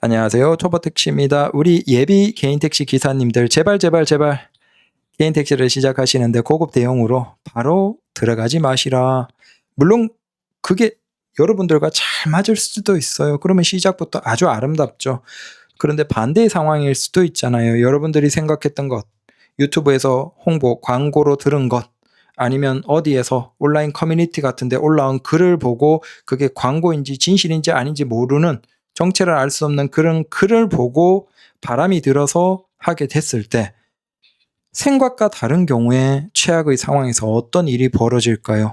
안녕하세요. 초보택시입니다. 우리 예비 개인택시 기사님들 제발 개인택시를 시작하시는데 고급 대용으로 바로 들어가지 마시라. 물론 그게 여러분들과 잘 맞을 수도 있어요. 그러면 시작부터 아주 아름답죠. 그런데 반대의 상황일 수도 있잖아요. 여러분들이 생각했던 것, 유튜브에서 홍보, 광고로 들은 것, 아니면 어디에서 온라인 커뮤니티 같은 데 올라온 글을 보고 그게 광고인지 진실인지 아닌지 모르는, 정체를 알 수 없는 그런 글을 보고 바람이 들어서 하게 됐을 때 생각과 다른 경우에 최악의 상황에서 어떤 일이 벌어질까요?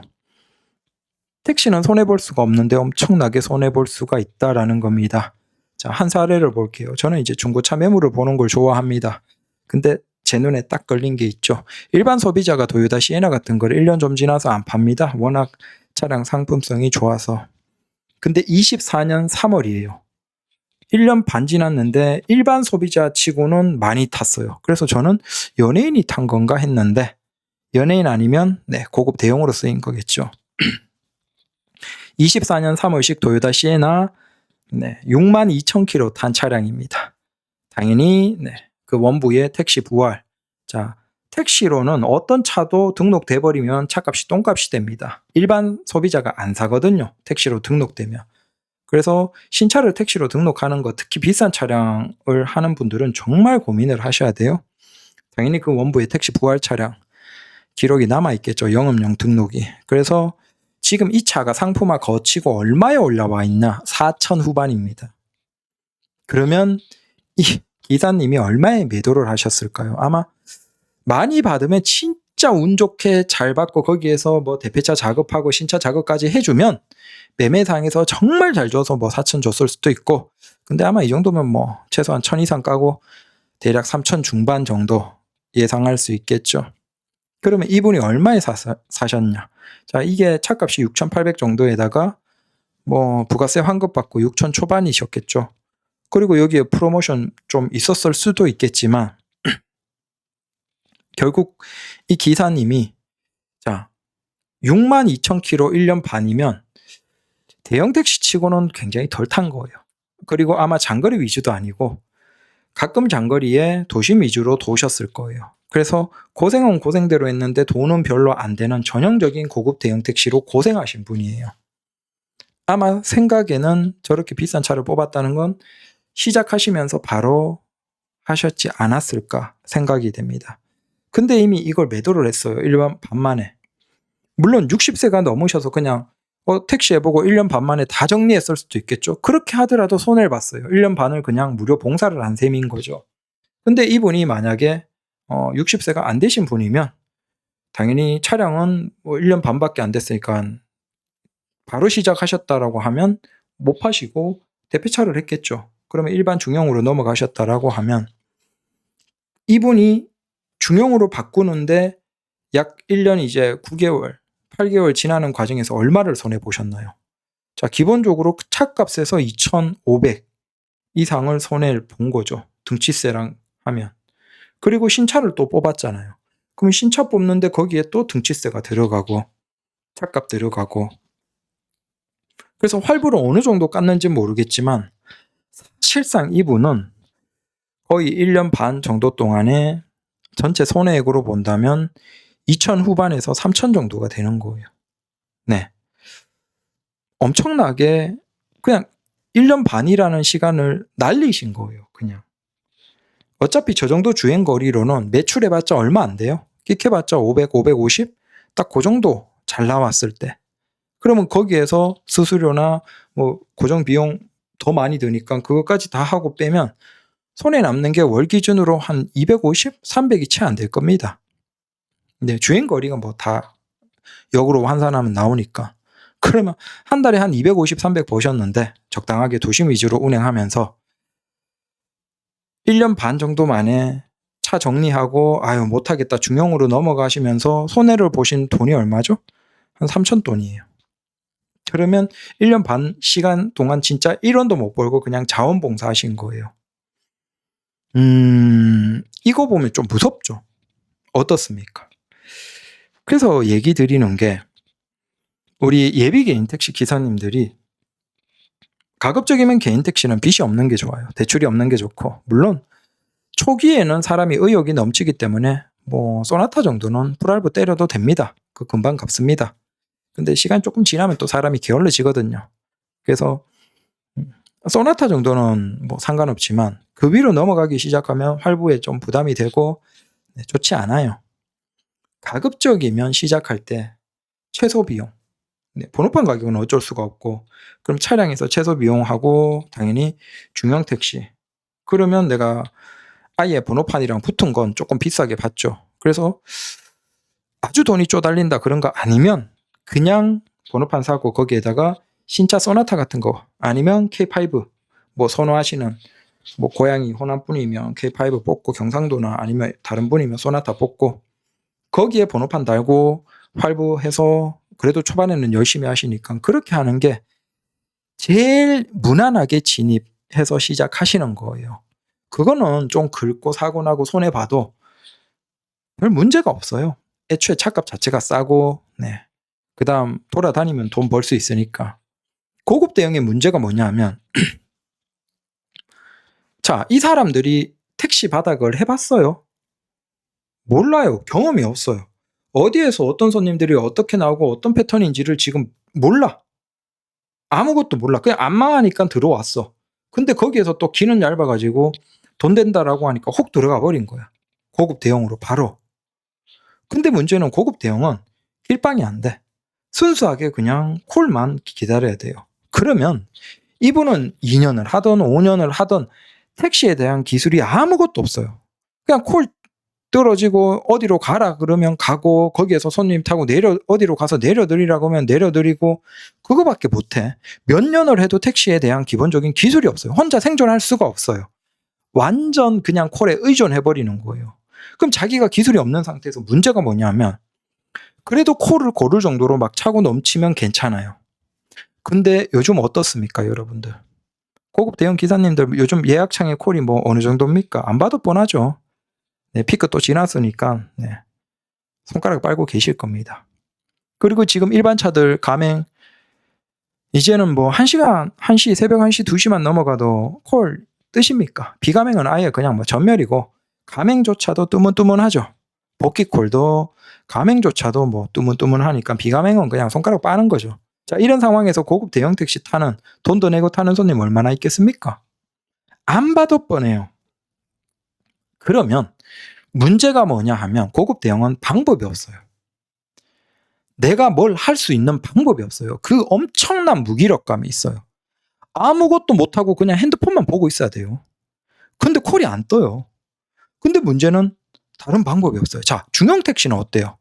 택시는 손해볼 수가 없는데 엄청나게 손해볼 수가 있다라는 겁니다. 자, 한 사례를 볼게요. 저는 이제 중고차 매물을 보는 걸 좋아합니다. 근데 제 눈에 딱 걸린 게 있죠. 일반 소비자가 도요타 시에나 같은 걸 1년 좀 지나서 안 팝니다. 워낙 차량 상품성이 좋아서. 근데 24년 3월이에요. 1년 반 지났는데 일반 소비자 치고는 많이 탔어요. 그래서 저는 연예인이 탄 건가 했는데, 연예인 아니면 고급 대용으로 쓰인 거겠죠. 24년 3월식 도요타 시에나 62,000km 탄 차량입니다. 당연히 그 원부의 택시 부활. 자, 택시로는 어떤 차도 등록돼 버리면 차값이 똥값이 됩니다. 일반 소비자가 안 사거든요. 택시로 등록되면. 그래서 신차를 택시로 등록하는 거, 특히 비싼 차량을 하는 분들은 정말 고민을 하셔야 돼요. 당연히 그 원부의 택시 부활 차량 기록이 남아있겠죠. 영업용 등록이. 그래서 지금 이 차가 상품화 거치고 얼마에 올라와 있나? 4천 후반입니다. 그러면 이 기사님이 얼마에 매도를 하셨을까요? 아마 많이 받으면 진짜 운 좋게 잘 받고 거기에서 뭐 대폐차 작업하고 신차 작업까지 해주면 매매상에서 정말 잘 줘서 뭐 4천 줬을 수도 있고, 근데 아마 이 정도면 뭐 최소한 1,000 이상 까고 대략 3천 중반 정도 예상할 수 있겠죠. 그러면 이분이 얼마에 사셨냐? 자, 이게 차값이 6,800 정도에다가 뭐 부가세 환급 받고 6천 초반이셨겠죠. 그리고 여기에 프로모션 좀 있었을 수도 있겠지만 결국 이 기사님이, 자, 62,000km 1년 반이면 대형 택시 치고는 굉장히 덜 탄 거예요. 그리고 아마 장거리 위주도 아니고 가끔 장거리에 도심 위주로 도셨을 거예요. 그래서 고생은 고생대로 했는데 돈은 별로 안 되는 전형적인 고급 대형 택시로 고생하신 분이에요. 아마 생각에는 저렇게 비싼 차를 뽑았다는 건 시작하시면서 바로 하셨지 않았을까 생각이 됩니다. 근데 이미 이걸 매도를 했어요. 1년 반 만에. 물론 60세가 넘으셔서 그냥 택시 해보고 1년 반 만에 다 정리했을 수도 있겠죠. 그렇게 하더라도 손해를 봤어요. 1년 반을 그냥 무료 봉사를 한 셈인 거죠. 근데 이분이 만약에 60세가 안 되신 분이면 당연히 차량은 뭐 1년 반밖에 안 됐으니까 바로 시작하셨다라고 하면 못 파시고 대피차를 했겠죠. 그러면 일반 중형으로 넘어가셨다라고 하면 이분이 중형으로 바꾸는데 약 1년 이제 9개월, 8개월 지나는 과정에서 얼마를 손해 보셨나요? 자, 기본적으로 차값에서 2,500 이상을 손해를 본 거죠. 등치세랑 하면. 그리고 신차를 또 뽑았잖아요. 그럼 신차 뽑는데 거기에 또 등치세가 들어가고 차값 들어가고. 그래서 활부를 어느 정도 깠는지 모르겠지만 사실상 이분은 거의 1년 반 정도 동안에 전체 손해액으로 본다면 2천 후반에서 3천 정도가 되는 거예요. 네. 엄청나게 그냥 1년 반이라는 시간을 날리신 거예요. 그냥. 어차피 저 정도 주행거리로는 매출해봤자 얼마 안 돼요. 끽해봤자 500, 550? 딱 그 정도 잘 나왔을 때. 그러면 거기에서 수수료나 뭐 고정 비용 더 많이 드니까 그것까지 다 하고 빼면 손에 남는 게 월 기준으로 한 250, 300이 채 안 될 겁니다. 네, 주행거리가 뭐 다 역으로 환산하면 나오니까. 그러면 한 달에 한 250, 300 버셨는데 적당하게 도심 위주로 운행하면서 1년 반 정도 만에 차 정리하고 아유 못하겠다 중형으로 넘어가시면서 손해를 보신 돈이 얼마죠? 한 3천 돈이에요. 그러면 1년 반 시간 동안 진짜 1원도 못 벌고 그냥 자원봉사 하신 거예요. 이거 보면 좀 무섭죠? 어떻습니까? 그래서 얘기 드리는 게 우리 예비 개인 택시 기사님들이 가급적이면 개인 택시는 빚이 없는 게 좋아요. 대출이 없는 게 좋고, 물론 초기에는 사람이 의욕이 넘치기 때문에 뭐 소나타 정도는 풀알부 때려도 됩니다. 그 금방 갚습니다. 근데 시간이 조금 지나면 또 사람이 게을러지거든요. 그래서 소나타 정도는 뭐 상관없지만 그 위로 넘어가기 시작하면 활부에 좀 부담이 되고 좋지 않아요. 가급적이면 시작할 때 최소 비용, 번호판 가격은 어쩔 수가 없고, 그럼 차량에서 최소 비용하고 당연히 중형 택시, 그러면 내가 아예 번호판이랑 붙은 건 조금 비싸게 받죠. 그래서 아주 돈이 쪼달린다 그런 거 아니면 그냥 번호판 사고 거기에다가 신차 소나타 같은 거, 아니면 K5 뭐 선호하시는 뭐 고양이 호남 분이면 K5 뽑고, 경상도나 아니면 다른 분이면 소나타 뽑고 거기에 번호판 달고 활부해서 그래도 초반에는 열심히 하시니까 그렇게 하는 게 제일 무난하게 진입해서 시작하시는 거예요. 그거는 좀 긁고 사고 나고 손해봐도 별 문제가 없어요. 애초에 차값 자체가 싸고, 그 다음 돌아다니면 돈 벌 수 있으니까. 고급 대형의 문제가 뭐냐 하면 자, 이 사람들이 택시 바닥을 해봤어요? 몰라요. 경험이 없어요. 어디에서 어떤 손님들이 어떻게 나오고 어떤 패턴인지를 지금 몰라. 아무것도 몰라. 그냥 안 망하니까 들어왔어. 근데 거기에서 또 기는 얇아가지고 돈 된다라고 하니까 혹 들어가 버린 거야. 고급 대형으로 바로. 근데 문제는 고급 대형은 일방이 안 돼. 순수하게 그냥 콜만 기다려야 돼요. 그러면 이분은 2년을 하던 5년을 하던 택시에 대한 기술이 아무것도 없어요. 그냥 콜 떨어지고 어디로 가라 그러면 가고, 거기에서 손님 타고 어디로 가서 내려드리라고 하면 내려드리고, 그거밖에 못해. 몇 년을 해도 택시에 대한 기본적인 기술이 없어요. 혼자 생존할 수가 없어요. 완전 그냥 콜에 의존해버리는 거예요. 그럼 자기가 기술이 없는 상태에서 문제가 뭐냐면, 그래도 콜을 고를 정도로 막 차고 넘치면 괜찮아요. 근데 요즘 어떻습니까, 여러분들? 고급 대형 기사님들 요즘 예약창에 콜이 뭐 어느 정도입니까? 안 봐도 뻔하죠. 피크 또 지났으니까 손가락 빨고 계실 겁니다. 그리고 지금 일반 차들 가맹 이제는 뭐 1시, 새벽 1시, 2시만 넘어가도 콜 뜨십니까? 비가맹은 아예 그냥 뭐 전멸이고, 가맹조차도 뜨문뜨문하죠. 복귀콜도 가맹조차도 뭐 뜨문뜨문하니까 비가맹은 그냥 손가락 빠는 거죠. 자, 이런 상황에서 고급 대형 택시 타는, 돈도 내고 타는 손님 얼마나 있겠습니까? 안 봐도 뻔해요. 그러면 문제가 뭐냐 하면 고급 대형은 방법이 없어요. 내가 뭘 할 수 있는 방법이 없어요. 그 엄청난 무기력감이 있어요. 아무것도 못하고 그냥 핸드폰만 보고 있어야 돼요. 근데 콜이 안 떠요. 근데 문제는 다른 방법이 없어요. 자, 중형 택시는 어때요?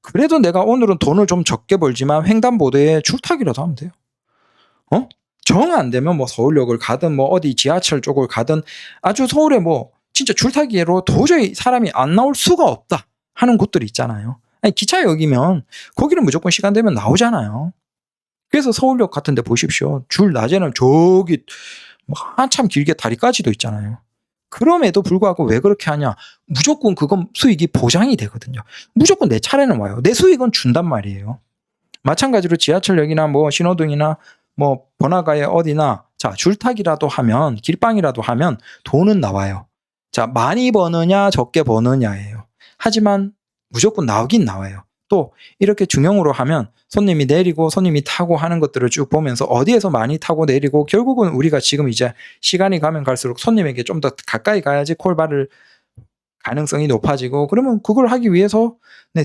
그래도 내가 오늘은 돈을 좀 적게 벌지만 횡단보도에 줄타기라도 하면 돼요. 정 안 되면 뭐 서울역을 가든 뭐 어디 지하철 쪽을 가든, 아주 서울에 뭐 진짜 줄타기로 도저히 사람이 안 나올 수가 없다 하는 곳들이 있잖아요. 아니, 기차역이면 거기는 무조건 시간 되면 나오잖아요. 그래서 서울역 같은 데 보십시오. 줄 낮에는 저기 뭐 한참 길게 다리까지도 있잖아요. 그럼에도 불구하고 왜 그렇게 하냐? 무조건 그건 수익이 보장이 되거든요. 무조건 내 차례는 와요. 내 수익은 준단 말이에요. 마찬가지로 지하철역이나 뭐 신호등이나 뭐 번화가에 어디나, 자, 줄타기라도 하면, 길빵이라도 하면 돈은 나와요. 자, 많이 버느냐 적게 버느냐예요. 하지만 무조건 나오긴 나와요. 또 이렇게 중형으로 하면 손님이 내리고 손님이 타고 하는 것들을 쭉 보면서 어디에서 많이 타고 내리고, 결국은 우리가 지금 이제 시간이 가면 갈수록 손님에게 좀 더 가까이 가야지 콜 받을 가능성이 높아지고, 그러면 그걸 하기 위해서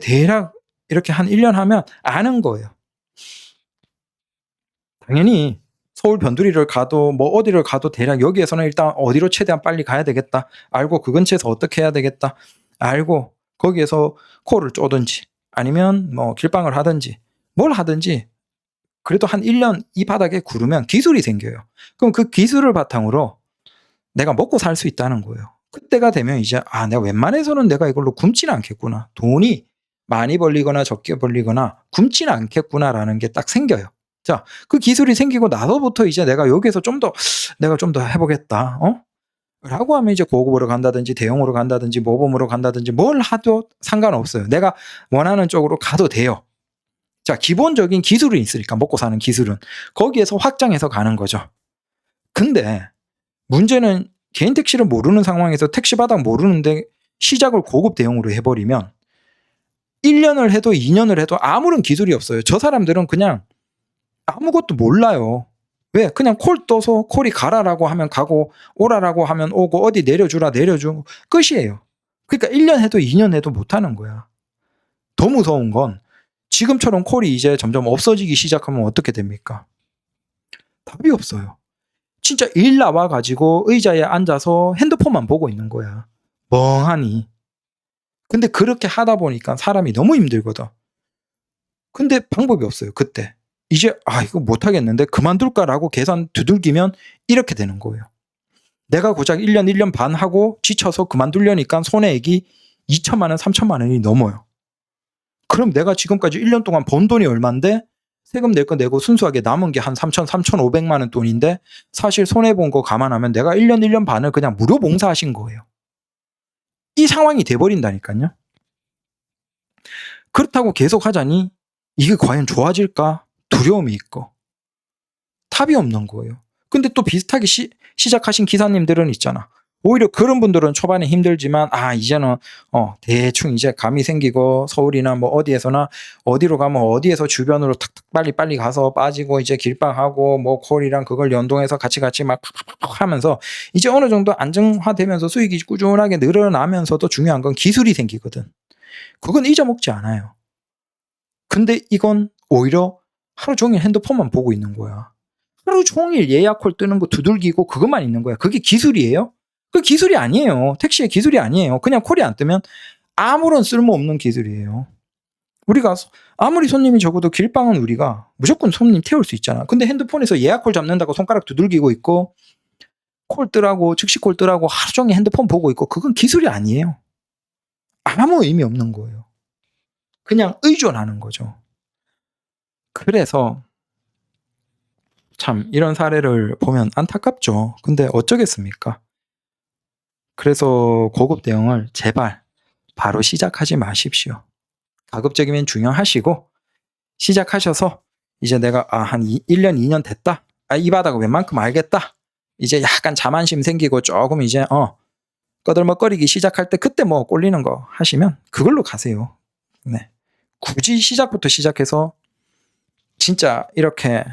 대략 이렇게 한 1년 하면 아는 거예요. 당연히 서울 변두리를 가도 뭐 어디를 가도 대략 여기에서는 일단 어디로 최대한 빨리 가야 되겠다 알고, 그 근처에서 어떻게 해야 되겠다 알고, 거기에서 콜을 쪼든지 아니면 뭐 길빵을 하든지 뭘 하든지 그래도 한 1년 이 바닥에 구르면 기술이 생겨요. 그럼 그 기술을 바탕으로 내가 먹고 살 수 있다는 거예요. 그때가 되면 이제 내가 웬만해서는 내가 이걸로 굶지는 않겠구나. 돈이 많이 벌리거나 적게 벌리거나 굶지는 않겠구나라는 게 딱 생겨요. 자, 그 기술이 생기고 나서부터 이제 내가 여기에서 좀 더 해보겠다. 라고 하면 이제 고급으로 간다든지 대형으로 간다든지 모범으로 간다든지 뭘 하도 상관없어요. 내가 원하는 쪽으로 가도 돼요. 자, 기본적인 기술이 있으니까, 먹고 사는 기술은 거기에서 확장해서 가는 거죠. 근데 문제는 개인 택시를 모르는 상황에서 택시 바닥 모르는데 시작을 고급 대형으로 해버리면 1년을 해도 2년을 해도 아무런 기술이 없어요. 저 사람들은 그냥 아무것도 몰라요. 왜? 그냥 콜 떠서 콜이 가라라고 하면 가고 오라라고 하면 오고 어디 내려주라 내려주고 끝이에요. 그러니까 1년 해도 2년 해도 못하는 거야. 더 무서운 건 지금처럼 콜이 이제 점점 없어지기 시작하면 어떻게 됩니까? 답이 없어요. 진짜 일 나와가지고 의자에 앉아서 핸드폰만 보고 있는 거야. 멍하니. 근데 그렇게 하다 보니까 사람이 너무 힘들거든. 근데 방법이 없어요. 그때. 이제 이거 못하겠는데 그만둘까라고 계산 두들기면 이렇게 되는 거예요. 내가 고작 1년 반 하고 지쳐서 그만두려니까 손해액이 2천만 원, 3천만 원이 넘어요. 그럼 내가 지금까지 1년 동안 번 돈이 얼만데 세금 낼 거 내고 순수하게 남은 게 한 3,500만 원 돈인데 사실 손해본 거 감안하면 내가 1년 반을 그냥 무료 봉사하신 거예요. 이 상황이 돼버린다니까요. 그렇다고 계속 하자니 이게 과연 좋아질까? 두려움이 있고 답이 없는 거예요. 근데 또 비슷하게 시작하신 기사님들은 있잖아. 오히려 그런 분들은 초반에 힘들지만 이제는 대충 이제 감이 생기고 서울이나 뭐 어디에서나 어디로 가면 어디에서 주변으로 탁탁 빨리 가서 빠지고 이제 길빵하고 뭐 콜이랑 그걸 연동해서 같이 막 팍팍팍 하면서 이제 어느 정도 안정화되면서 수익이 꾸준하게 늘어나면서도 중요한 건 기술이 생기거든. 그건 잊어먹지 않아요. 근데 이건 오히려 하루 종일 핸드폰만 보고 있는 거야. 하루 종일 예약콜 뜨는 거 두들기고 그것만 있는 거야. 그게 기술이에요? 그 기술이 아니에요. 택시의 기술이 아니에요. 그냥 콜이 안 뜨면 아무런 쓸모없는 기술이에요. 우리가 아무리 손님이 적어도 길빵은 우리가 무조건 손님 태울 수 있잖아. 근데 핸드폰에서 예약콜 잡는다고 손가락 두들기고 있고 콜 뜨라고 즉시 콜 뜨라고 하루 종일 핸드폰 보고 있고 그건 기술이 아니에요. 아무 의미 없는 거예요. 그냥 의존하는 거죠. 그래서 참 이런 사례를 보면 안타깝죠. 근데 어쩌겠습니까? 그래서 고급 대형을 제발 바로 시작하지 마십시오. 가급적이면 중형하시고 시작하셔서 이제 내가 한 1년 2년 됐다. 이 바닥을 웬만큼 알겠다. 이제 약간 자만심 생기고 조금 이제 꺼들먹거리기 시작할 때 그때 뭐 꼴리는 거 하시면 그걸로 가세요. 네. 굳이 시작부터 시작해서 진짜 이렇게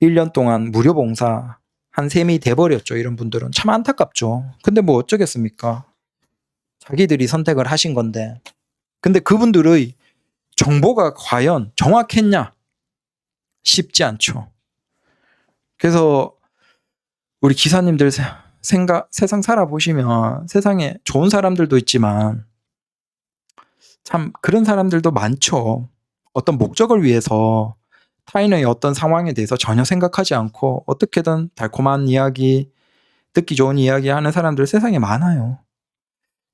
1년 동안 무료 봉사 한 셈이 돼버렸죠. 이런 분들은 참 안타깝죠. 근데 뭐 어쩌겠습니까? 자기들이 선택을 하신 건데. 근데 그분들의 정보가 과연 정확했냐? 쉽지 않죠. 그래서 우리 기사님들 세상 살아보시면 세상에 좋은 사람들도 있지만 참 그런 사람들도 많죠. 어떤 목적을 위해서 타인의 어떤 상황에 대해서 전혀 생각하지 않고 어떻게든 달콤한 이야기, 듣기 좋은 이야기 하는 사람들 세상에 많아요.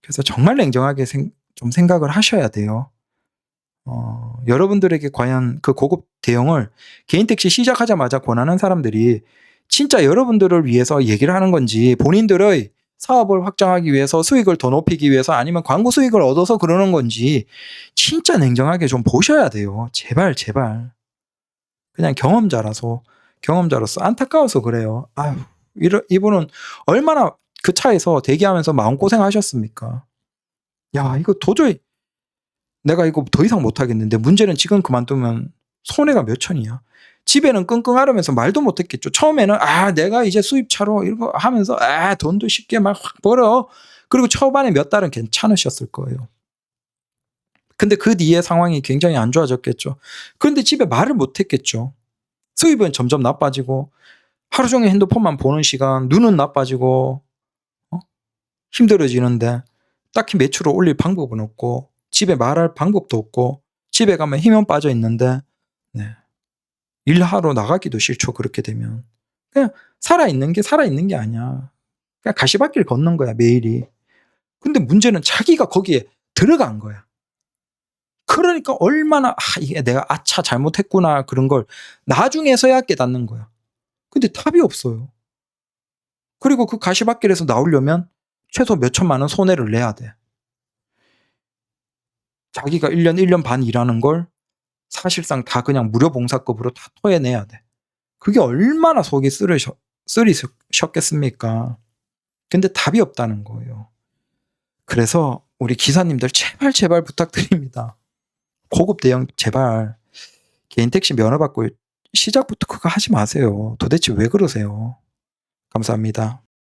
그래서 정말 냉정하게 좀 생각을 하셔야 돼요. 여러분들에게 과연 그 고급 대형을 개인 택시 시작하자마자 권하는 사람들이 진짜 여러분들을 위해서 얘기를 하는 건지 본인들의 사업을 확장하기 위해서 수익을 더 높이기 위해서 아니면 광고 수익을 얻어서 그러는 건지 진짜 냉정하게 좀 보셔야 돼요. 제발. 그냥 경험자로서 안타까워서 그래요. 이분은 얼마나 그 차에서 대기하면서 마음고생 하셨습니까? 야, 이거 도저히 내가 이거 더 이상 못하겠는데 문제는 지금 그만두면 손해가 몇 천이야. 집에는 끙끙 앓으면서 말도 못했겠죠. 처음에는 내가 이제 수입차로 이거 하면서 돈도 쉽게 막 확 벌어. 그리고 초반에 몇 달은 괜찮으셨을 거예요. 근데 그 뒤에 상황이 굉장히 안 좋아졌겠죠. 그런데 집에 말을 못했겠죠. 수입은 점점 나빠지고 하루 종일 핸드폰만 보는 시간, 눈은 나빠지고 힘들어지는데 딱히 매출을 올릴 방법은 없고 집에 말할 방법도 없고 집에 가면 힘은 빠져 있는데 일하러 나가기도 싫죠. 그렇게 되면 그냥 살아있는 게 아니야. 그냥 가시밭길 걷는 거야 매일이. 근데 문제는 자기가 거기에 들어간 거야. 그러니까 얼마나 이게 내가 잘못했구나 그런 걸 나중에서야 깨닫는 거야. 근데 답이 없어요. 그리고 그 가시밭길에서 나오려면 최소 몇 천만 원 손해를 내야 돼. 자기가 1년 반 일하는 걸 사실상 다 그냥 무료 봉사급으로 다 토해내야 돼. 그게 얼마나 속이 쓰려져 쓰리셨겠습니까? 근데 답이 없다는 거예요. 그래서 우리 기사님들 제발 부탁드립니다. 고급 대형 제발 개인 택시 면허 받고 시작부터 그거 하지 마세요. 도대체 왜 그러세요? 감사합니다.